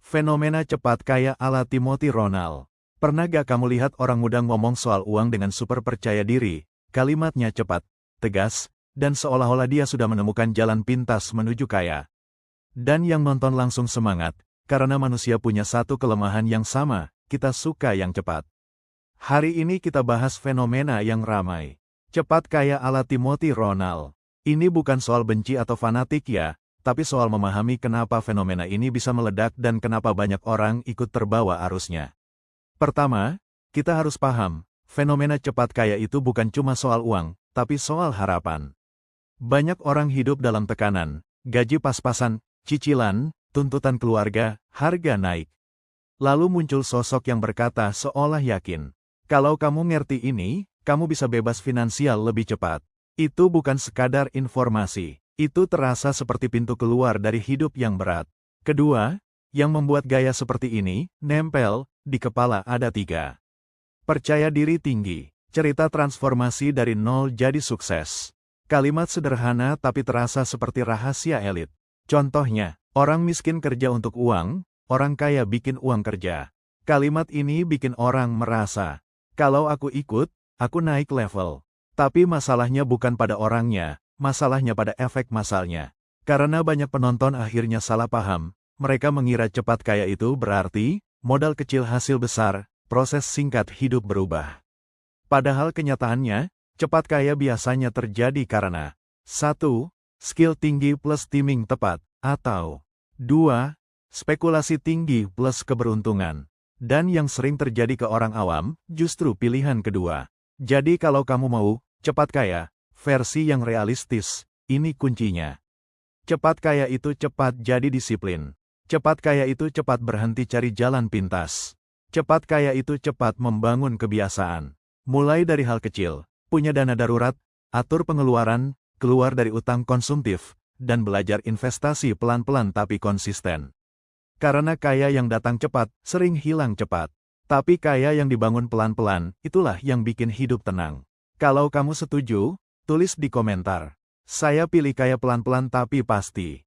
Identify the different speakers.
Speaker 1: Fenomena cepat kaya ala Timothy Ronald. Pernah gak kamu lihat orang muda ngomong soal uang dengan super percaya diri? Kalimatnya cepat, tegas, dan seolah-olah dia sudah menemukan jalan pintas menuju kaya. Dan yang nonton langsung semangat, karena manusia punya satu kelemahan yang sama, kita suka yang cepat. Hari ini kita bahas fenomena yang ramai. Cepat kaya ala Timothy Ronald. Ini bukan soal benci atau fanatik ya, tapi soal memahami kenapa fenomena ini bisa meledak dan kenapa banyak orang ikut terbawa arusnya. Pertama, kita harus paham, fenomena cepat kaya itu bukan cuma soal uang, tapi soal harapan. Banyak orang hidup dalam tekanan, gaji pas-pasan, cicilan, tuntutan keluarga, harga naik. Lalu muncul sosok yang berkata seolah yakin, kalau kamu ngerti ini, kamu bisa bebas finansial lebih cepat. Itu bukan sekadar informasi, itu terasa seperti pintu keluar dari hidup yang berat. Kedua, yang membuat gaya seperti ini nempel di kepala ada 3. Percaya diri tinggi, cerita transformasi dari nol jadi sukses. Kalimat sederhana tapi terasa seperti rahasia elit. Contohnya, orang miskin kerja untuk uang, orang kaya bikin uang kerja. Kalimat ini bikin orang merasa, kalau aku ikut, aku naik level. Tapi masalahnya bukan pada orangnya, masalahnya pada efek masalnya. Karena banyak penonton akhirnya salah paham, mereka mengira cepat kaya itu berarti, modal kecil hasil besar, proses singkat hidup berubah. Padahal kenyataannya, cepat kaya biasanya terjadi karena 1. Skill tinggi plus timing tepat, atau 2. Spekulasi tinggi plus keberuntungan. Dan yang sering terjadi ke orang awam, justru pilihan kedua. Jadi kalau kamu mau, cepat kaya, versi yang realistis, ini kuncinya. Cepat kaya itu cepat jadi disiplin. Cepat kaya itu cepat berhenti cari jalan pintas. Cepat kaya itu cepat membangun kebiasaan. Mulai dari hal kecil, punya dana darurat, atur pengeluaran, keluar dari utang konsumtif, dan belajar investasi pelan-pelan tapi konsisten. Karena kaya yang datang cepat, sering hilang cepat. Tapi kaya yang dibangun pelan-pelan, itulah yang bikin hidup tenang. Kalau kamu setuju, tulis di komentar. Saya pilih kaya pelan-pelan tapi pasti.